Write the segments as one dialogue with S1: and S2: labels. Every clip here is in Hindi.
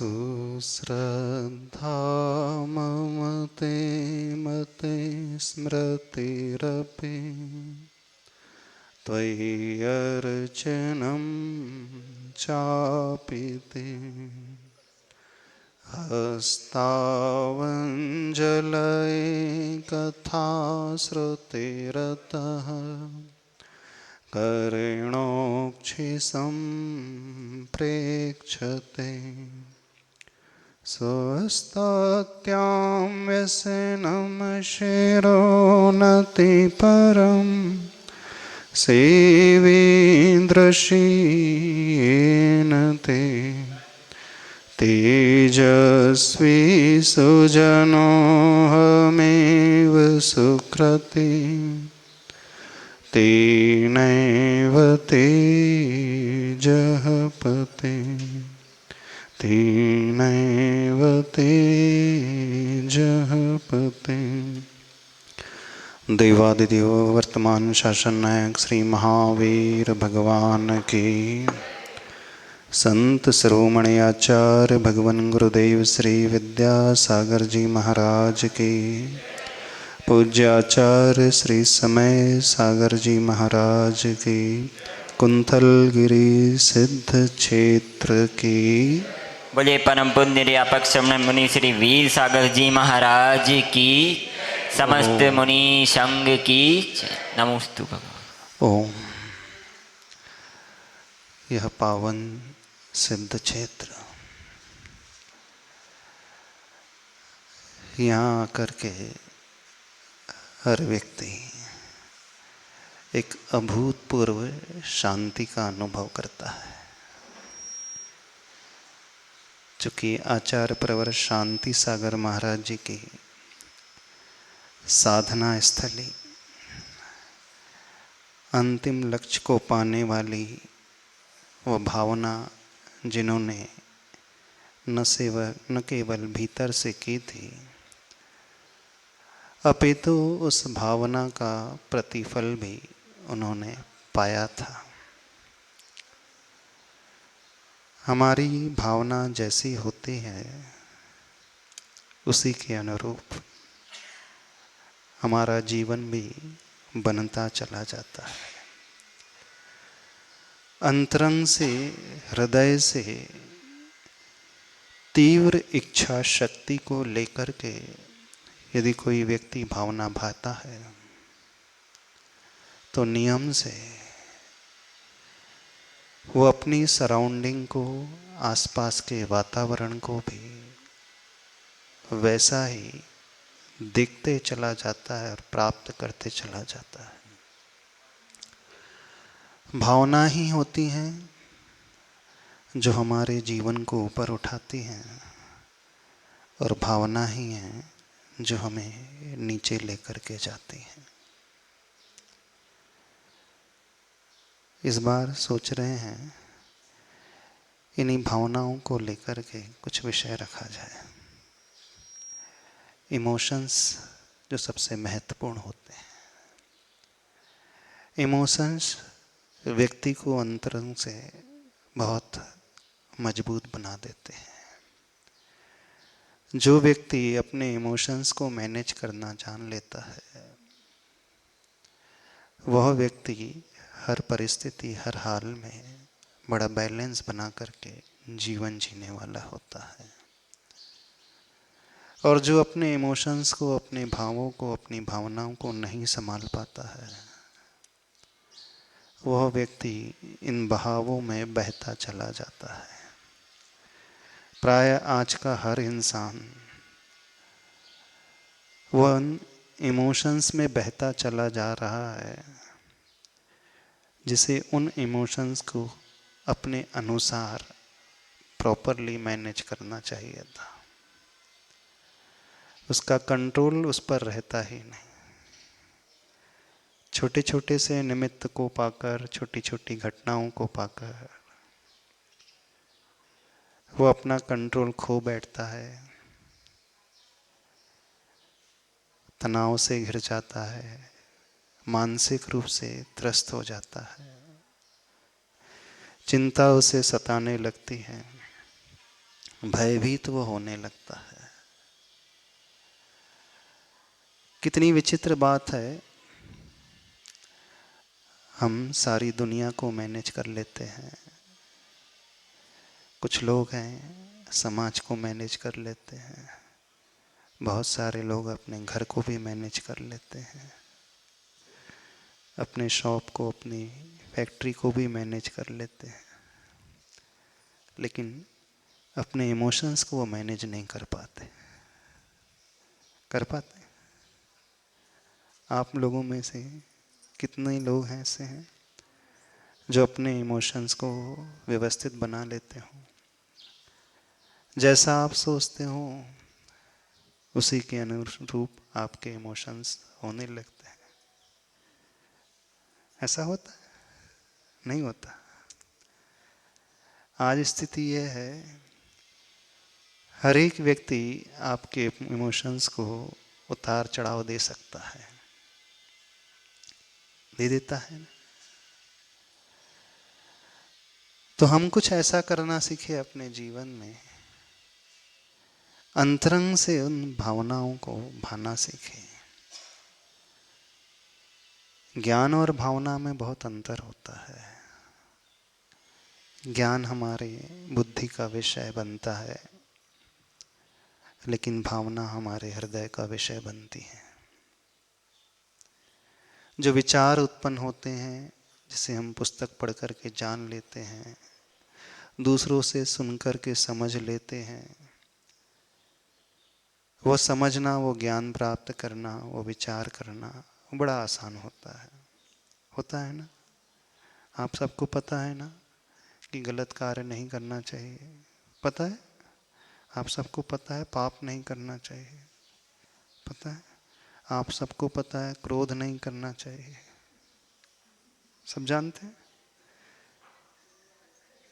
S1: सुश्रद्धा मम ते मते स्मृतिरपि त्वयि अर्चनं चापि ते हस्तावञ्जलये कथाश्रुतिरतः कर्णोक्षिसम्प्रेक्षते स्वस्तात्यां व्यसनं शिरोनतिपरं सेवेन्द्रशीयेन ते तेजस्वी सुजनोऽहमेव सुकृती तेनैव तेजः पते तेनैव तेजः पते। देवादिदेव वर्तमान शासन नायक श्री महावीर भगवान की, संत शिरोमणि आचार्य भगवान गुरुदेव श्री विद्यासागर जी महाराज की, पूज्य आचार्य श्री समय सागर जी महाराज की, कुंथलगिरी सिद्ध क्षेत्र की,
S2: बोले परम पुण्य व्यापक श्रमण मुनि श्री वीर सागर जी महाराज की, समस्त मुनि संघ की नमोस्तु भगवान।
S1: ओम। यह पावन सिद्ध क्षेत्र, यहाँ आकर के हर व्यक्ति एक अभूतपूर्व शांति का अनुभव करता है। चूँकि आचार्य प्रवर शांति सागर महाराज जी की साधना स्थली, अंतिम लक्ष्य को पाने वाली वह भावना जिन्होंने न केवल भीतर से की थी, अपितु उस भावना का प्रतिफल भी उन्होंने पाया था। हमारी भावना जैसी होती है उसी के अनुरूप हमारा जीवन भी बनता चला जाता है। अंतरंग से, हृदय से तीव्र इच्छा शक्ति को लेकर के यदि कोई व्यक्ति भावना भाता है तो नियम से वो अपनी सराउंडिंग को, आसपास के वातावरण को भी वैसा ही दिखते चला जाता है और प्राप्त करते चला जाता है। भावना ही होती हैं जो हमारे जीवन को ऊपर उठाती हैं और भावना ही है जो हमें नीचे लेकर के जाती हैं। इस बार सोच रहे हैं इन्हीं भावनाओं को लेकर के कुछ विषय रखा जाए। इमोशंस जो सबसे महत्वपूर्ण होते हैं। इमोशंस व्यक्ति को अंतरंग से बहुत मजबूत बना देते हैं। जो व्यक्ति अपने इमोशंस को मैनेज करना जान लेता है, वह व्यक्ति हर परिस्थिति, हर हाल में बड़ा बैलेंस बना करके जीवन जीने वाला होता है। और जो अपने इमोशंस को, अपने भावों को, अपनी भावनाओं को नहीं संभाल पाता है, वह व्यक्ति इन बहावों में बहता चला जाता है। प्राय आज का हर इंसान वह इमोशंस में बहता चला जा रहा है, जिसे उन इमोशंस को अपने अनुसार प्रॉपरली मैनेज करना चाहिए था। उसका कंट्रोल उस पर रहता ही नहीं। छोटे छोटे से निमित्त को पाकर, छोटी छोटी घटनाओं को पाकर वो अपना कंट्रोल खो बैठता है, तनाव से घिर जाता है, मानसिक रूप से त्रस्त हो जाता है, चिंता उसे सताने लगती है। भयभीत वो होने लगता है। कितनी विचित्र बात है, हम सारी दुनिया को मैनेज कर लेते हैं। कुछ लोग हैं समाज को मैनेज कर लेते हैं, बहुत सारे लोग अपने घर को भी मैनेज कर लेते हैं, अपने शॉप को, अपनी फैक्ट्री को भी मैनेज कर लेते हैं, लेकिन अपने इमोशंस को वो मैनेज नहीं कर पाते। कर पाते? आप लोगों में से कितने लोग हैं ऐसे हैं जो अपने इमोशंस को व्यवस्थित बना लेते हो? जैसा आप सोचते हो उसी के अनुरूप आपके इमोशंस होने लगते हैं। ऐसा होता है? नहीं होता। आज स्थिति यह है, हर एक व्यक्ति आपके इमोशंस को उतार चढ़ाव दे सकता है, दे देता है ना? तो हम कुछ ऐसा करना सीखे अपने जीवन में, अंतरंग से उन भावनाओं को भाना सीखे। ज्ञान और भावना में बहुत अंतर होता है। ज्ञान हमारे बुद्धि का विषय बनता है, लेकिन भावना हमारे हृदय का विषय बनती है। जो विचार उत्पन्न होते हैं, जिसे हम पुस्तक पढ़ कर के जान लेते हैं, दूसरों से सुनकर के समझ लेते हैं, वो समझना, वो ज्ञान प्राप्त करना, वो विचार करना बड़ा आसान होता है। होता है ना? आप सबको पता है ना कि गलत कार्य नहीं करना चाहिए? पता है? आप सबको पता है पाप नहीं करना चाहिए? पता है? आप सबको पता है क्रोध नहीं करना चाहिए? सब जानते हैं।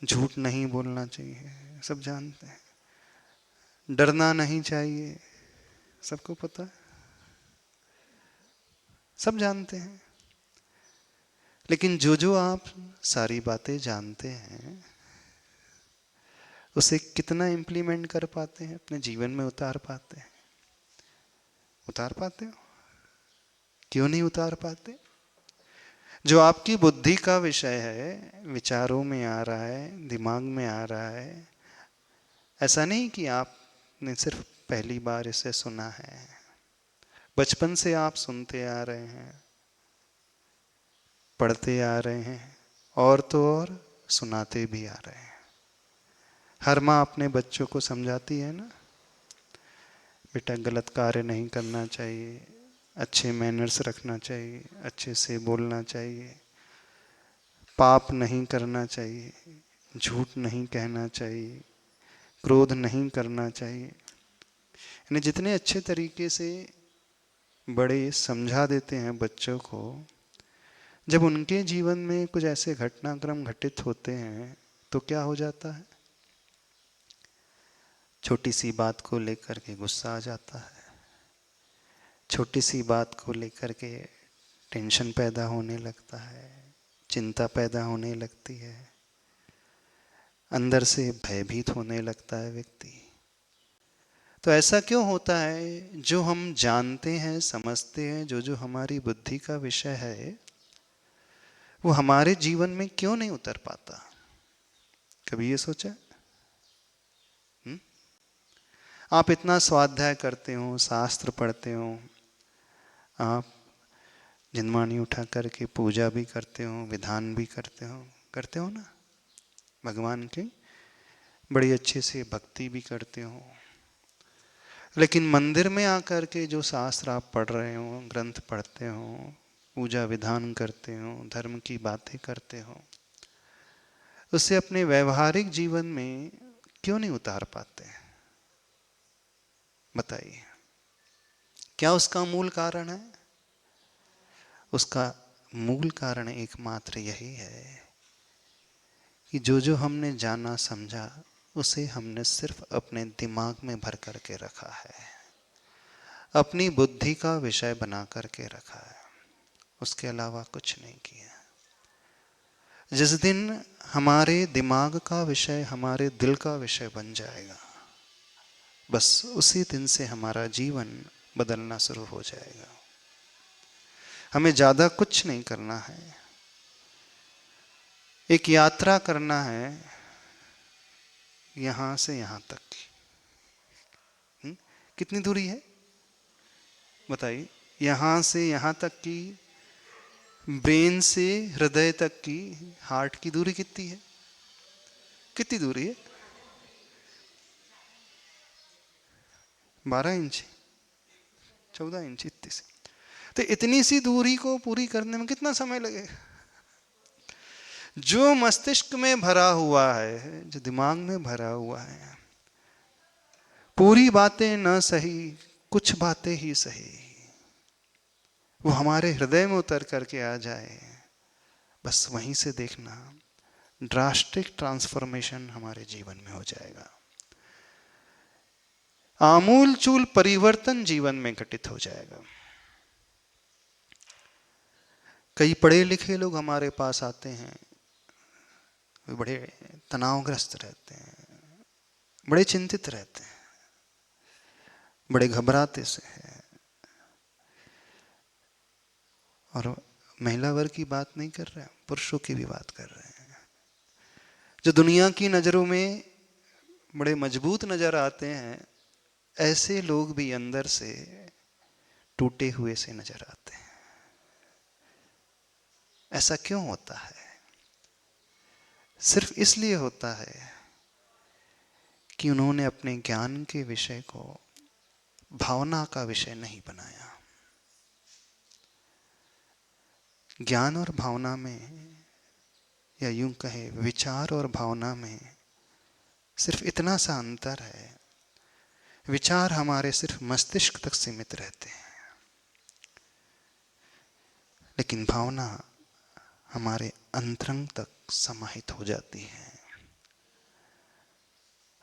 S1: झूठ नहीं बोलना चाहिए? सब जानते हैं। डरना नहीं चाहिए? सबको पता है, सब जानते हैं। लेकिन जो जो आप सारी बातें जानते हैं, उसे कितना इम्प्लीमेंट कर पाते हैं, अपने जीवन में उतार पाते हैं? उतार पाते हो? क्यों नहीं उतार पाते? जो आपकी बुद्धि का विषय है, विचारों में आ रहा है, दिमाग में आ रहा है, ऐसा नहीं कि आपने सिर्फ पहली बार इसे सुना है। बचपन से आप सुनते आ रहे हैं, पढ़ते आ रहे हैं, और तो और सुनाते भी आ रहे हैं। हर माँ अपने बच्चों को समझाती है ना, बेटा गलत कार्य नहीं करना चाहिए, अच्छे मैनर्स रखना चाहिए, अच्छे से बोलना चाहिए, पाप नहीं करना चाहिए, झूठ नहीं कहना चाहिए, क्रोध नहीं करना चाहिए। यानी जितने अच्छे तरीके से बड़े समझा देते हैं बच्चों को, जब उनके जीवन में कुछ ऐसे घटनाक्रम घटित होते हैं तो क्या हो जाता है? छोटी सी बात को लेकर के गुस्सा आ जाता है, छोटी सी बात को लेकर के टेंशन पैदा होने लगता है, चिंता पैदा होने लगती है, अंदर से भयभीत होने लगता है व्यक्ति। तो ऐसा क्यों होता है? जो हम जानते हैं, समझते हैं, जो जो हमारी बुद्धि का विषय है, वो हमारे जीवन में क्यों नहीं उतर पाता? कभी ये सोचा? आप इतना स्वाध्याय करते हो, शास्त्र पढ़ते हो, आप जिनवाणी उठा करके पूजा भी करते हो, विधान भी करते हो ना, भगवान की बड़ी अच्छे से भक्ति भी करते हो। लेकिन मंदिर में आकर के जो शास्त्र आप पढ़ रहे हो, ग्रंथ पढ़ते हो, पूजा विधान करते हो, धर्म की बातें करते हो, उससे अपने व्यवहारिक जीवन में क्यों नहीं उतार पाते? बताइए, क्या उसका मूल कारण है? उसका मूल कारण एकमात्र यही है कि जो जो हमने जाना समझा, उसे हमने सिर्फ अपने दिमाग में भर करके रखा है, अपनी बुद्धि का विषय बना करके रखा है, उसके अलावा कुछ नहीं किया। जिस दिन हमारे दिमाग का विषय हमारे दिल का विषय बन जाएगा, बस उसी दिन से हमारा जीवन बदलना शुरू हो जाएगा। हमें ज़्यादा कुछ नहीं करना है, एक यात्रा करना है यहाँ से यहाँ तक की। कितनी दूरी है बताइए? यहाँ से यहाँ तक की, ब्रेन से हृदय तक की, हार्ट की दूरी कितनी है? कितनी दूरी है? 12 इंच, 14 इंच, इतनी सी। तो इतनी सी दूरी को पूरी करने में कितना समय लगेगा? जो मस्तिष्क में भरा हुआ है, जो दिमाग में भरा हुआ है, पूरी बातें न सही, कुछ बातें ही सही, वो हमारे हृदय में उतर करके आ जाए, बस वहीं से देखना ड्रास्टिक ट्रांसफॉर्मेशन हमारे जीवन में हो जाएगा। आमूल चूल परिवर्तन जीवन में घटित हो जाएगा। कई पढ़े लिखे लोग हमारे पास आते हैं, वे बड़े तनावग्रस्त रहते हैं, बड़े चिंतित रहते हैं, बड़े घबराते से हैं। और महिला वर्ग की बात नहीं कर रहे हैं, पुरुषों की भी बात कर रहे हैं, जो दुनिया की नज़रों में बड़े मजबूत नज़र आते हैं, ऐसे लोग भी अंदर से टूटे हुए से नज़र आते हैं। ऐसा क्यों होता है? सिर्फ इसलिए होता है कि उन्होंने अपने ज्ञान के विषय को भावना का विषय नहीं बनाया। ज्ञान और भावना में, या यूं कहे विचार और भावना में सिर्फ इतना सा अंतर है, विचार हमारे सिर्फ मस्तिष्क तक सीमित रहते हैं, लेकिन भावना हमारे अंतरंग तक समाहित हो जाती है,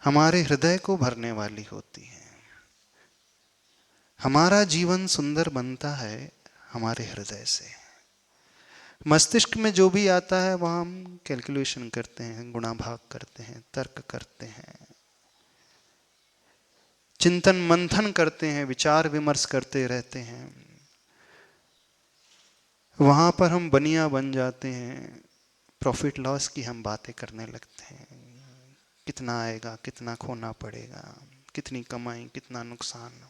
S1: हमारे हृदय को भरने वाली होती है। हमारा जीवन सुंदर बनता है हमारे हृदय से। मस्तिष्क में जो भी आता है वह हम कैलकुलेशन करते हैं, गुणा भाग करते हैं, तर्क करते हैं, चिंतन मंथन करते हैं, विचार विमर्श करते रहते हैं। वहां पर हम बनिया बन जाते हैं, प्रॉफिट लॉस की हम बातें करने लगते हैं, कितना आएगा, कितना खोना पड़ेगा, कितनी कमाई, कितना नुकसान।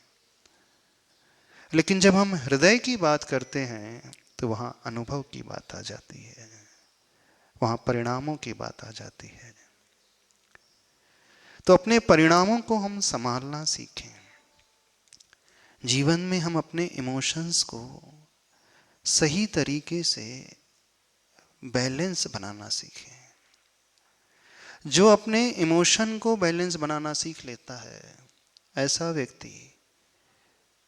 S1: लेकिन जब हम हृदय की बात करते हैं तो वहां अनुभव की बात आ जाती है, वहां परिणामों की बात आ जाती है। तो अपने परिणामों को हम संभालना सीखें। जीवन में हम अपने इमोशंस को सही तरीके से बैलेंस बनाना सीखें। जो अपने इमोशन को बैलेंस बनाना सीख लेता है, ऐसा व्यक्ति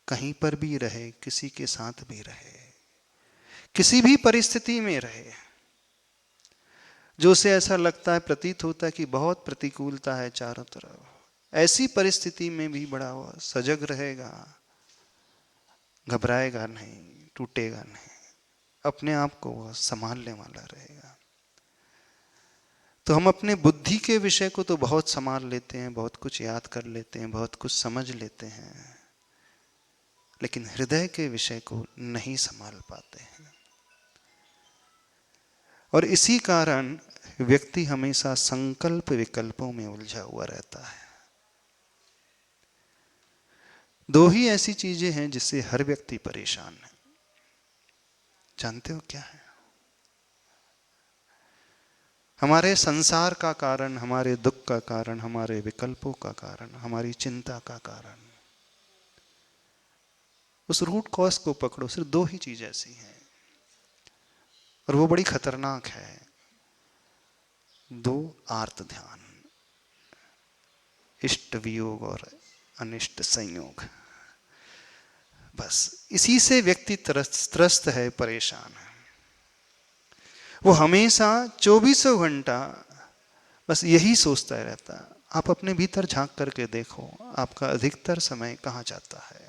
S1: कहीं पर भी रहे, किसी के साथ भी रहे, किसी भी परिस्थिति में रहे, जो उसे ऐसा लगता है, प्रतीत होता है कि बहुत प्रतिकूलता है चारों तरफ, ऐसी परिस्थिति में भी बड़ा सजग रहेगा, घबराएगा नहीं, टूटेगा नहीं, अपने आप को वह संभालने वाला रहेगा। तो हम अपने बुद्धि के विषय को तो बहुत संभाल लेते हैं, बहुत कुछ याद कर लेते हैं, बहुत कुछ समझ लेते हैं, लेकिन हृदय के विषय को नहीं संभाल पाते हैं। और इसी कारण व्यक्ति हमेशा संकल्प विकल्पों में उलझा हुआ रहता है। दो ही ऐसी चीजें हैं जिससे हर व्यक्ति परेशान है। जानते हो क्या है? हमारे संसार का कारण, हमारे दुख का कारण, हमारे विकल्पों का कारण, हमारी चिंता का कारण। उस रूट कॉज को पकड़ो, सिर्फ दो ही चीज ऐसी हैं और वो बड़ी खतरनाक है। दो आर्त ध्यान, इष्ट वियोग और अनिष्ट संयोग। बस इसी से व्यक्ति त्रस्त है, परेशान है। वो हमेशा 24 घंटा बस यही सोचता रहता है। आप अपने भीतर झांक करके देखो, आपका अधिकतर समय कहाँ जाता है?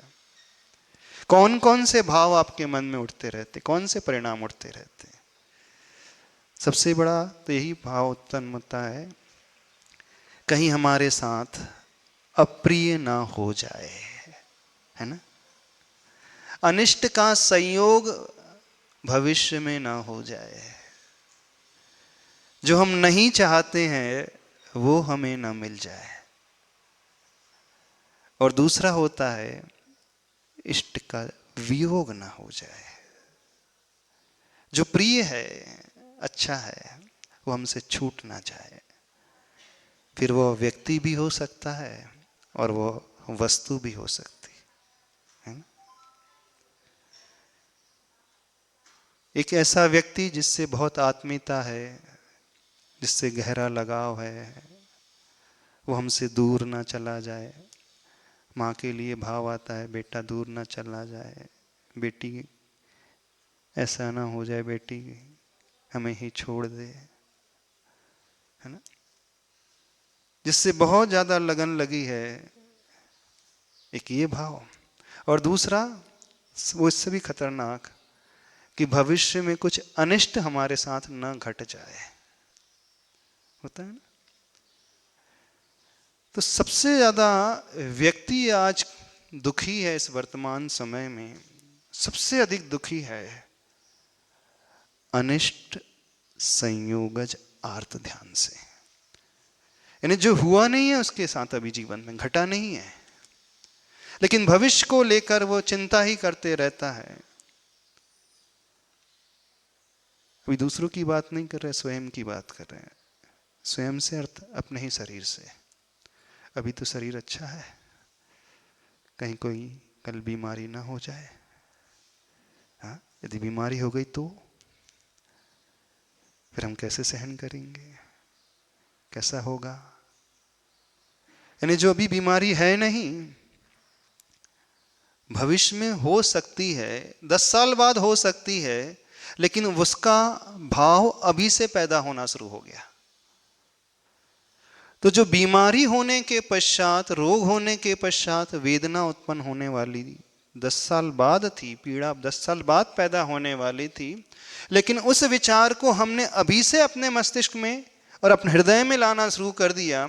S1: कौन कौन से भाव आपके मन में उठते रहते, कौन से परिणाम उठते रहते? सबसे बड़ा तो यही भाव उत्पन्न होता है, कहीं हमारे साथ अप्रिय ना हो जाए, है ना। अनिष्ट का संयोग भविष्य में ना हो जाए, जो हम नहीं चाहते हैं वो हमें ना मिल जाए। और दूसरा होता है इष्ट का वियोग ना हो जाए, जो प्रिय है, अच्छा है, वो हमसे छूट ना जाए। फिर वो व्यक्ति भी हो सकता है और वो वस्तु भी हो सकती है ना? एक ऐसा व्यक्ति जिससे बहुत आत्मीयता है, जिससे गहरा लगाव है, वो हमसे दूर ना चला जाए। माँ के लिए भाव आता है बेटा दूर ना चला जाए, बेटी ऐसा ना हो जाए बेटी हमें ही छोड़ दे, है ना। जिससे बहुत ज्यादा लगन लगी है, एक ये भाव। और दूसरा वो इससे भी खतरनाक, कि भविष्य में कुछ अनिष्ट हमारे साथ न घट जाए, होता है ना। तो सबसे ज्यादा व्यक्ति आज दुखी है इस वर्तमान समय में, सबसे अधिक दुखी है अनिष्ट संयोगज आर्त ध्यान से। यानी जो हुआ नहीं है उसके साथ अभी जीवन में घटा नहीं है, लेकिन भविष्य को लेकर वो चिंता ही करते रहता है। अभी दूसरों की बात नहीं कर रहे, स्वयं की बात कर रहे हैं। स्वयं से अर्थ अपने ही शरीर से। अभी तो शरीर अच्छा है, कहीं कोई कल बीमारी ना हो जाए। हाँ, यदि बीमारी हो गई तो फिर हम कैसे सहन करेंगे, कैसा होगा। यानी जो अभी बीमारी है नहीं, भविष्य में हो सकती है, 10 साल बाद हो सकती है, लेकिन उसका भाव अभी से पैदा होना शुरू हो गया। तो जो बीमारी होने के पश्चात, रोग होने के पश्चात वेदना उत्पन्न होने वाली 10 साल बाद थी, पीड़ा 10 साल बाद पैदा होने वाली थी, लेकिन उस विचार को हमने अभी से अपने मस्तिष्क में और अपने हृदय में लाना शुरू कर दिया,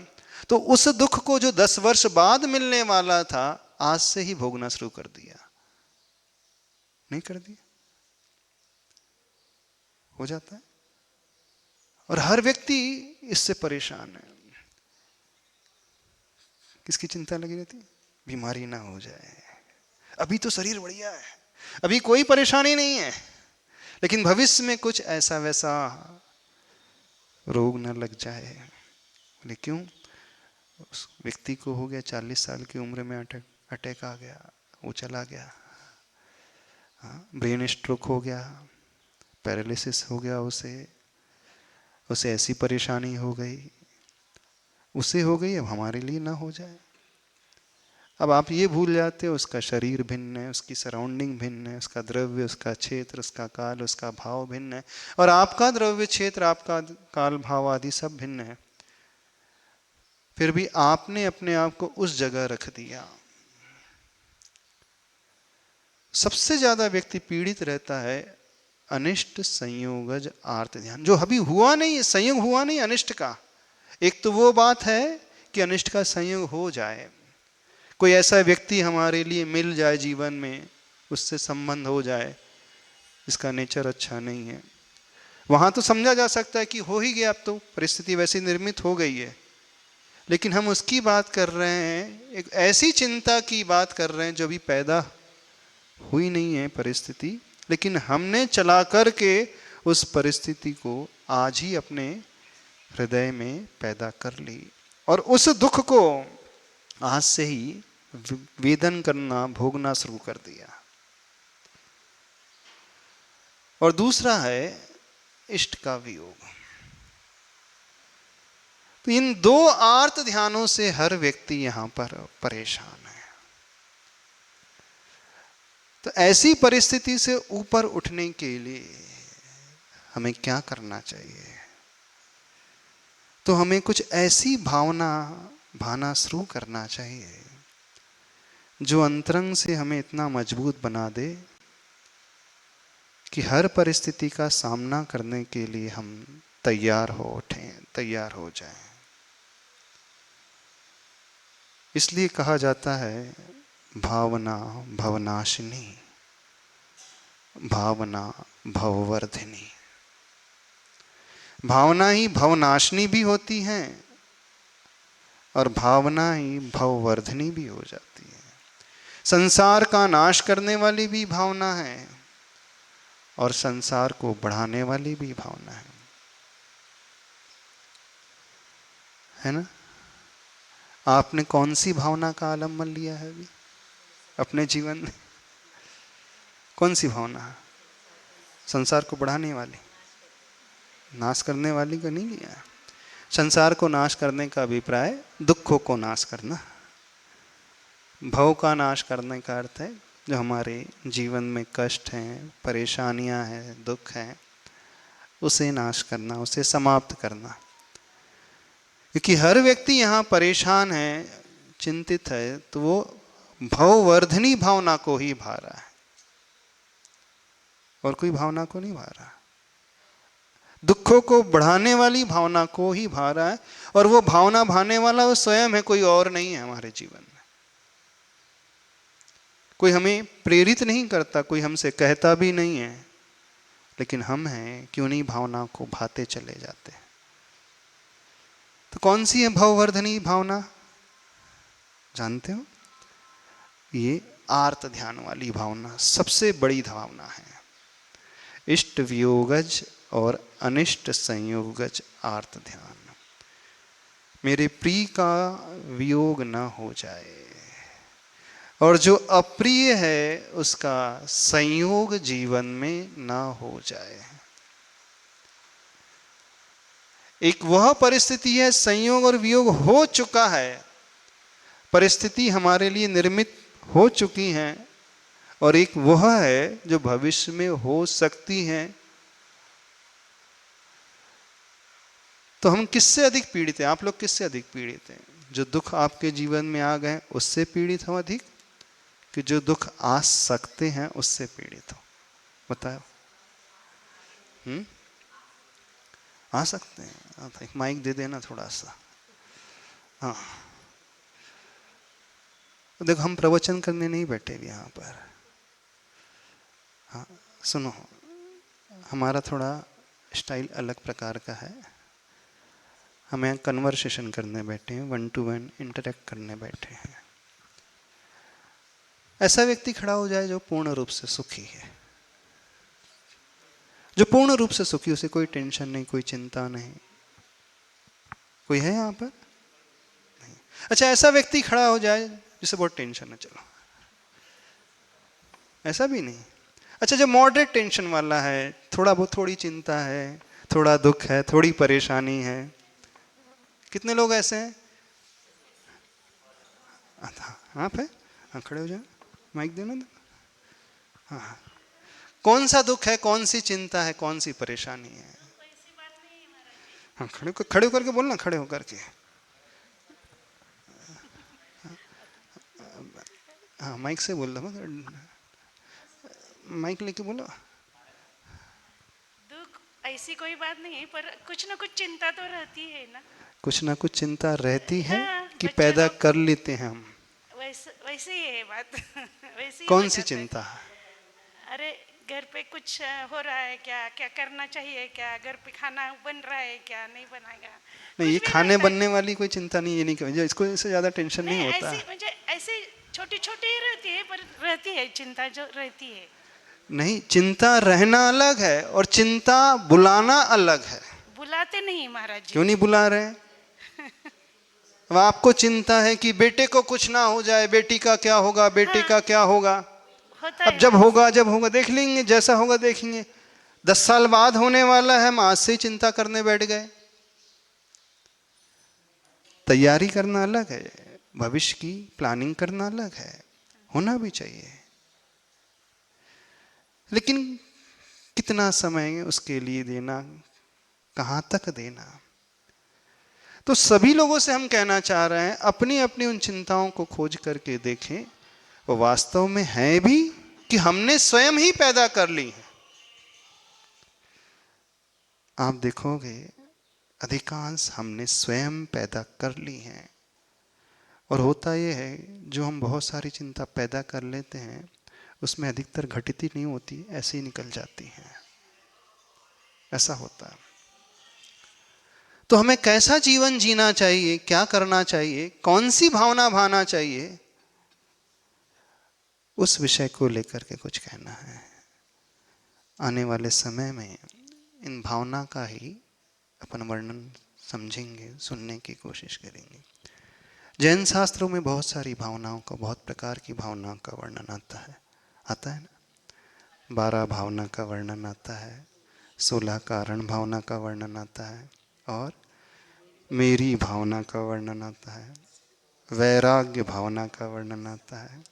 S1: तो उस दुख को जो 10 वर्ष बाद मिलने वाला था, आज से ही भोगना शुरू कर दिया। नहीं कर दिया? हो जाता है। और हर व्यक्ति इससे परेशान है। किसकी चिंता लगी रहती? बीमारी ना हो जाए। अभी तो शरीर बढ़िया है, अभी कोई परेशानी नहीं है, लेकिन भविष्य में कुछ ऐसा वैसा रोग न लग जाए। बोले क्यों? उस व्यक्ति को हो गया 40 साल की उम्र में अटैक आ गया, वो चला गया। हाँ, ब्रेन स्ट्रोक हो गया, पैरालिसिस हो गया, उसे ऐसी परेशानी हो गई, उसे हो गई, अब हमारे लिए ना हो जाए। अब आप ये भूल जाते हो उसका शरीर भिन्न है, उसकी सराउंडिंग भिन्न है, उसका द्रव्य, उसका क्षेत्र, उसका काल, उसका भाव भिन्न है, और आपका द्रव्य क्षेत्र, आपका काल भाव आदि सब भिन्न है। फिर भी आपने अपने आप को उस जगह रख दिया। सबसे ज्यादा व्यक्ति पीड़ित रहता है अनिष्ट संयोगज आर्त ध्यान, जो अभी हुआ नहीं, संयोग हुआ नहीं अनिष्ट का। एक तो वो बात है कि अनिष्ट का संयोग हो जाए, कोई ऐसा व्यक्ति हमारे लिए मिल जाए जीवन में, उससे संबंध हो जाए जिसका नेचर अच्छा नहीं है, वहां तो समझा जा सकता है कि हो ही गया, अब तो परिस्थिति वैसी निर्मित हो गई है। लेकिन हम उसकी बात कर रहे हैं, एक ऐसी चिंता की बात कर रहे हैं जो अभी पैदा हुई नहीं है परिस्थिति, लेकिन हमने चला करके उस परिस्थिति को आज ही अपने हृदय में पैदा कर ली, और उस दुख को आज से ही वेदन करना, भोगना शुरू कर दिया। और दूसरा है इष्ट का वियोग। तो इन दो आर्त ध्यानों से हर व्यक्ति यहां पर परेशान है। तो ऐसी परिस्थिति से ऊपर उठने के लिए हमें क्या करना चाहिए? तो हमें कुछ ऐसी भावना भाना शुरू करना चाहिए जो अंतरंग से हमें इतना मजबूत बना दे कि हर परिस्थिति का सामना करने के लिए हम तैयार हो उठें, तैयार हो जाएं। इसलिए कहा जाता है भावना भवनाशिनी, भावना भववर्धिनी। भावना ही भवनाशिनी भी होती हैं और भावना ही भववर्धिनी भी हो जाती है। संसार का नाश करने वाली भी भावना है और संसार को बढ़ाने वाली भी भावना है ना। आपने कौन सी भावना का आलम्बन लिया है अभी अपने जीवन में? कौन सी भावना है? संसार को बढ़ाने वाली, नाश करने वाली का नहीं लिया है। संसार को नाश करने का अभिप्राय दुखों को नाश करना। भव का नाश करने का अर्थ है जो हमारे जीवन में कष्ट हैं, परेशानियां हैं, दुख हैं, उसे नाश करना, उसे समाप्त करना। क्योंकि हर व्यक्ति यहाँ परेशान है, चिंतित है, तो वो भववर्धिनी भावना को ही भा रहा है और कोई भावना को नहीं भा रहा। दुखों को बढ़ाने वाली भावना को ही भा रहा है और वो भावना भाने वाला वो स्वयं है, कोई और नहीं है हमारे जीवन में। कोई हमें प्रेरित नहीं करता, कोई हमसे कहता भी नहीं है, लेकिन हम हैं क्यों नहीं भावना को भाते चले जाते हैं। तो कौन सी है भववर्धनी भावना जानते हो? ये आर्त ध्यान वाली भावना सबसे बड़ी भावना है। इष्ट वियोगज और अनिष्ट संयोगज आर्त ध्यान। मेरे प्रिय का वियोग न हो जाए और जो अप्रिय है उसका संयोग जीवन में न हो जाए। एक वह परिस्थिति है, संयोग और वियोग हो चुका है, परिस्थिति हमारे लिए निर्मित हो चुकी हैं, और एक वह है जो भविष्य में हो सकती है। तो हम किससे अधिक पीड़ित हैं? आप लोग किससे अधिक पीड़ित हैं? जो दुख आपके जीवन में आ गए उससे पीड़ित हो अधिक, कि जो दुख आ सकते हैं उससे पीड़ित हो? बताओ। आ सकते हैं। एक माइक दे देना थोड़ा सा। हाँ, देखो हम प्रवचन करने नहीं बैठे भी यहाँ पर। हाँ सुनो, हमारा थोड़ा स्टाइल अलग प्रकार का है। हम यहाँ कन्वर्सेशन करने बैठे हैं, 1 to 1 इंटरेक्ट करने बैठे हैं। ऐसा व्यक्ति खड़ा हो जाए जो पूर्ण रूप से सुखी है, जो पूर्ण रूप से सुखी, उसे कोई टेंशन नहीं, कोई चिंता नहीं। कोई है यहाँ पर? नहीं। अच्छा, ऐसा व्यक्ति खड़ा हो जाए जिसे बहुत टेंशन है, चलो ऐसा भी नहीं। अच्छा, जो मॉडरेट टेंशन वाला है, थोड़ा बहुत, थोड़ी चिंता है, थोड़ा दुख है, थोड़ी परेशानी है, कितने लोग ऐसे हैं? आप है? हाँ खड़े हो जाए, माइक देना। हाँ, कौन सा दुख है, कौन सी चिंता है, कौन सी परेशानी है? हाँ खड़े होकर के बोलना, खड़े होकर के। हाँ माइक से बोल रहा, माइक लेके बोलो।
S3: दुख ऐसी कोई बात नहीं है, पर कुछ ना कुछ चिंता तो रहती है ना।
S1: कुछ ना कुछ चिंता रहती है
S3: हाँ,
S1: कि पैदा कर लेते हैं हम?
S3: वैसे ही है बात। वैसे ही
S1: कौन
S3: हो
S1: सी
S3: जाता है।
S1: चिंता?
S3: अरे घर पे कुछ हो रहा है क्या, क्या करना चाहिए, क्या घर पे खाना बन रहा है क्या, नहीं बनाएगा,
S1: नहीं, ये
S3: कुछ भी
S1: खाने
S3: रहता है।
S1: बनने वाली कोई चिंता नहीं, ये नहीं कहें, इसको इससे ज्यादा टेंशन नहीं होता।
S3: ऐसी मुझे ऐसे छोटी छोटी ही रहती है, पर रहती है चिंता जो रहती है।
S1: नहीं, चिंता रहना अलग है और चिंता बुलाना अलग है।
S3: बुलाते नहीं महाराज जी।
S1: क्यों नहीं बुला रहे हैं? अब आपको चिंता है कि बेटे को कुछ ना हो जाए, बेटी का क्या होगा, बेटे
S3: हाँ,
S1: का क्या होगा।
S3: होता
S1: अब
S3: है
S1: जब
S3: वैसे।
S1: होगा देख लेंगे, जैसा होगा देखेंगे। 10 साल बाद होने वाला है, हम आज से ही चिंता करने बैठ गए। तैयारी करना अलग है, भविष्य की प्लानिंग करना अलग है, होना भी चाहिए, लेकिन कितना समय उसके लिए देना, कहां तक देना। तो सभी लोगों से हम कहना चाह रहे हैं, अपनी अपनी उन चिंताओं को खोज करके देखें, वो वास्तव में है भी कि हमने स्वयं ही पैदा कर ली है। आप देखोगे अधिकांश हमने स्वयं पैदा कर ली हैं और होता ये है, जो हम बहुत सारी चिंता पैदा कर लेते हैं उसमें अधिकतर घटित ही नहीं होती, ऐसे ही निकल जाती हैं। ऐसा होता है। तो हमें कैसा जीवन जीना चाहिए, क्या करना चाहिए, कौन सी भावना भाना चाहिए, उस विषय को लेकर के कुछ कहना है। आने वाले समय में इन भावना का ही अपन वर्णन समझेंगे, सुनने की कोशिश करेंगे। जैन शास्त्रों में बहुत सारी भावनाओं का, बहुत प्रकार की भावनाओं का वर्णन आता है ना। 12 भावना का वर्णन आता है, 16 कारण भावना का वर्णन आता है, और मेरी भावना का वर्णन आता है, वैराग्य भावना का वर्णन आता है,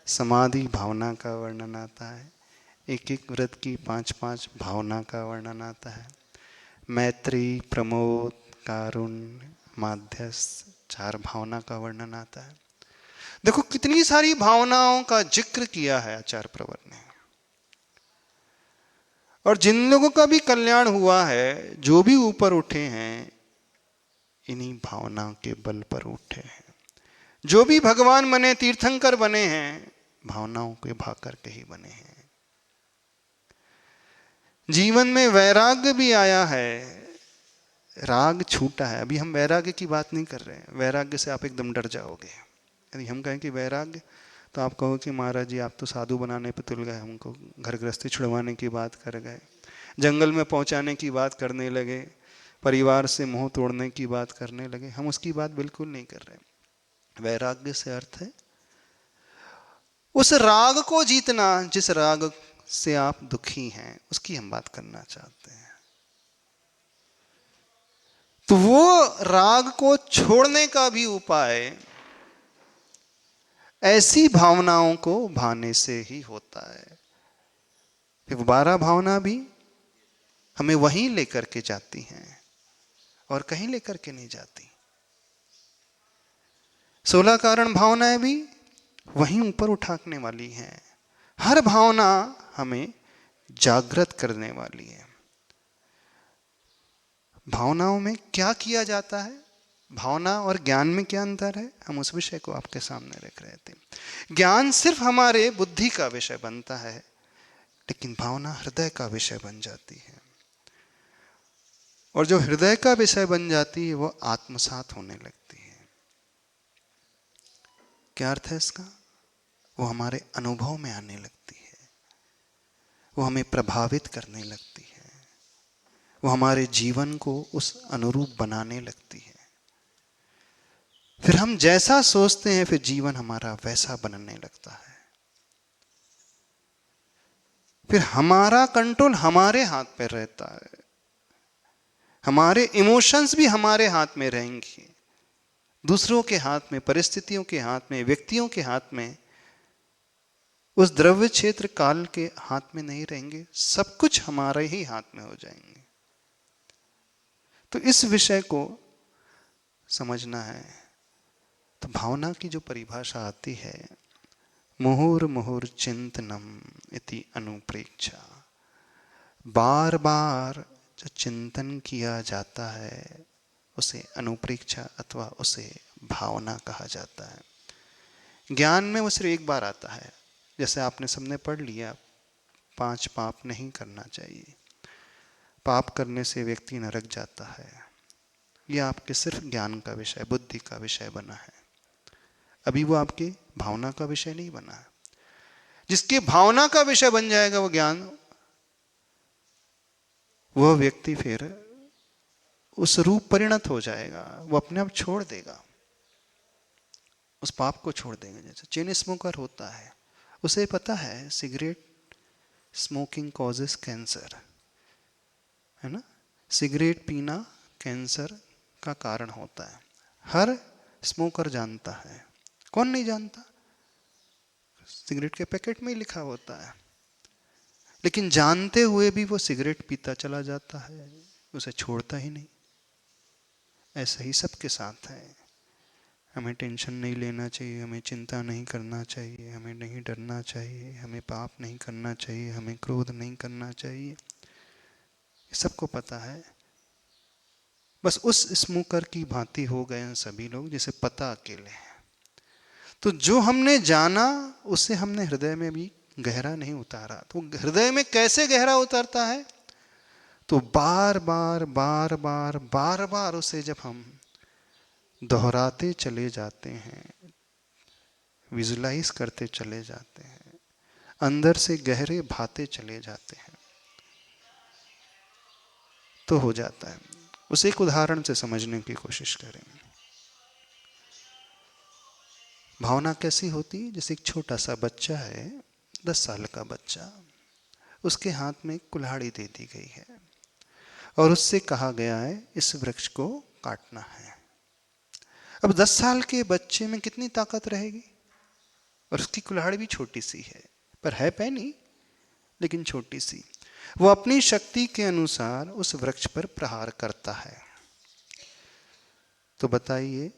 S1: समाधि भावना का वर्णन आता है, एक एक व्रत की 5-5 भावना का वर्णन आता है, मैत्री, प्रमोद, कारुण्य, माध्यस्थ 4 भावना का वर्णन आता है। देखो कितनी सारी भावनाओं का जिक्र किया है आचार्य प्रवर ने। और जिन लोगों का भी कल्याण हुआ है, जो भी ऊपर उठे हैं, इन्हीं भावनाओं के बल पर उठे हैं। जो भी भगवान बने, तीर्थंकर बने हैं, भावनाओं के भाग करके ही बने हैं। जीवन में वैराग्य भी आया है, राग छूटा है। अभी हम वैराग्य की बात नहीं कर रहे हैं, वैराग्य से आप एकदम डर जाओगे। यदि हम कहें कि वैराग्य, तो आप कहो कि महाराज जी आप तो साधु बनाने पर तुल गए, हमको घर गृहस्थी छुड़वाने की बात कर गए, जंगल में पहुंचाने की बात करने लगे, परिवार से मोह तोड़ने की बात करने लगे। हम उसकी बात बिल्कुल नहीं कर रहे। वैराग्य से अर्थ है उस राग को जीतना जिस राग से आप दुखी हैं, उसकी हम बात करना चाहते हैं। तो वो राग को छोड़ने का भी उपाय ऐसी भावनाओं को भाने से ही होता है। फिर 12 भावना भी हमें वहीं लेकर के जाती हैं और कहीं लेकर के नहीं जाती। 16 कारण भावनाएं भी वहीं ऊपर उठाने वाली हैं। हर भावना हमें जागृत करने वाली है। भावनाओं में क्या किया जाता है, भावना और ज्ञान में क्या अंतर है, हम उस विषय को आपके सामने रख रहे थे। ज्ञान सिर्फ हमारे बुद्धि का विषय बनता है, लेकिन भावना हृदय का विषय बन जाती है। और जो हृदय का विषय बन जाती है, वो आत्मसात होने लगती है। क्या अर्थ है इसका? वो हमारे अनुभव में आने लगती है, वो हमें प्रभावित करने लगती है, वो हमारे जीवन को उस अनुरूप बनाने लगती है। फिर हम जैसा सोचते हैं, फिर जीवन हमारा वैसा बनने लगता है। फिर हमारा कंट्रोल हमारे हाथ पे रहता है, हमारे इमोशंस भी हमारे हाथ में रहेंगे, दूसरों के हाथ में, परिस्थितियों के हाथ में, व्यक्तियों के हाथ में, उस द्रव्य क्षेत्र काल के हाथ में नहीं रहेंगे। सब कुछ हमारे ही हाथ में हो जाएंगे। तो इस विषय को समझना है। तो भावना की जो परिभाषा आती है, मुहुर्मुहुर् चिंतनम इति अनुप्रेक्षा। बार बार जो चिंतन किया जाता है उसे अनुप्रेक्षा अथवा उसे भावना कहा जाता है। ज्ञान में वो सिर्फ एक बार आता है। जैसे आपने सबने पढ़ लिया, 5 पाप नहीं करना चाहिए, पाप करने से व्यक्ति नरक जाता है। यह आपके सिर्फ ज्ञान का विषय, बुद्धि का विषय बना है। अभी वो आपके भावना का विषय नहीं बना है। जिसके भावना का विषय बन जाएगा वो ज्ञान, वह व्यक्ति फिर उस रूप परिणत हो जाएगा। वो अपने आप छोड़ देगा, उस पाप को छोड़ देगा। जैसे चेन स्मोकर होता है, उसे पता है सिगरेट स्मोकिंग कॉजेस कैंसर, है ना। सिगरेट पीना कैंसर का कारण होता है। हर स्मोकर जानता है। कौन नहीं जानता? सिगरेट के पैकेट में ही लिखा होता है। लेकिन जानते हुए भी वो सिगरेट पीता चला जाता है, उसे छोड़ता ही नहीं। ऐसा ही सबके साथ है। हमें टेंशन नहीं लेना चाहिए, हमें चिंता नहीं करना चाहिए, हमें नहीं डरना चाहिए, हमें पाप नहीं करना चाहिए, हमें क्रोध नहीं करना चाहिए, ये सबको पता है। बस उस स्मोकर की भांति हो गए हैं सभी लोग, जिसे पता अकेले है। तो जो हमने जाना उसे हमने हृदय में भी गहरा नहीं उतारा। तो हृदय में कैसे गहरा उतरता है? तो बार बार बार बार बार बार उसे जब हम दोहराते चले जाते हैं, विजुलाइज करते चले जाते हैं, अंदर से गहरे भाते चले जाते हैं, तो हो जाता है। उसे एक उदाहरण से समझने की कोशिश करें। भावना कैसी होती है? जैसे एक छोटा सा बच्चा है, 10 साल का बच्चा, उसके हाथ में एक कुल्हाड़ी दे दी गई है और उससे कहा गया है इस वृक्ष को काटना है। अब 10 साल के बच्चे में कितनी ताकत रहेगी? और उसकी कुल्हाड़ी भी छोटी सी है, पर है पैनी, लेकिन छोटी सी। वो अपनी शक्ति के अनुसार उस वृक्ष पर प्रहार करता है। तो बताइए,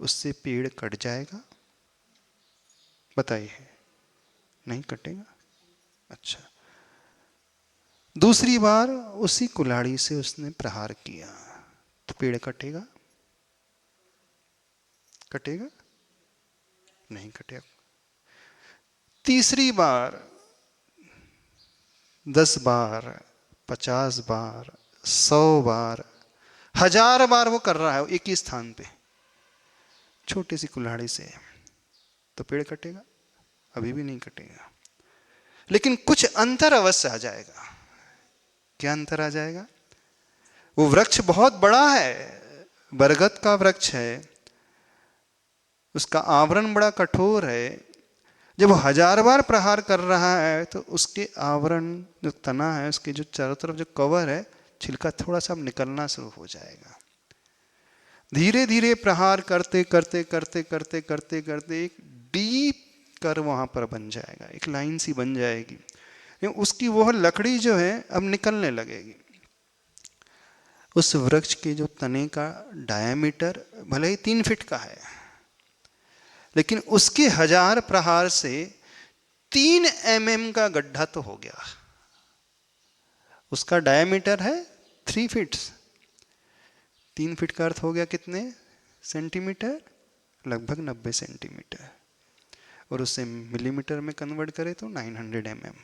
S1: उससे पेड़ कट जाएगा? बताइए, नहीं कटेगा। अच्छा, दूसरी बार उसी कुल्हाड़ी से उसने प्रहार किया, तो पेड़ कटेगा? कटेगा? नहीं कटेगा। तीसरी बार, 10 बार, 50 बार, 100 बार, 1000 बार वो कर रहा है एक ही स्थान पे, छोटी सी कुल्हाड़ी से, तो पेड़ कटेगा? अभी भी नहीं कटेगा। लेकिन कुछ अंतर अवश्य आ जाएगा। क्या अंतर आ जाएगा? वो वृक्ष बहुत बड़ा है, बरगद का वृक्ष है, उसका आवरण बड़ा कठोर है। जब वो 1000 बार प्रहार कर रहा है तो उसके आवरण, जो तना है, उसके जो चारों तरफ जो कवर है, छिलका थोड़ा सा निकलना शुरू हो जाएगा। धीरे धीरे प्रहार करते करते करते करते करते करते एक डीप कर वहां पर बन जाएगा, एक लाइन सी बन जाएगी। उसकी वह लकड़ी जो है अब निकलने लगेगी। उस वृक्ष के जो तने का डायमीटर भले ही 3 फीट का है, लेकिन उसके 1000 प्रहार से 3 mm का गड्ढा तो हो गया। उसका डायमीटर है 3 फीट। 3 फीट का अर्थ हो गया कितने सेंटीमीटर? लगभग 90 सेंटीमीटर। और उसे मिलीमीटर में कन्वर्ट करें तो 900 mm,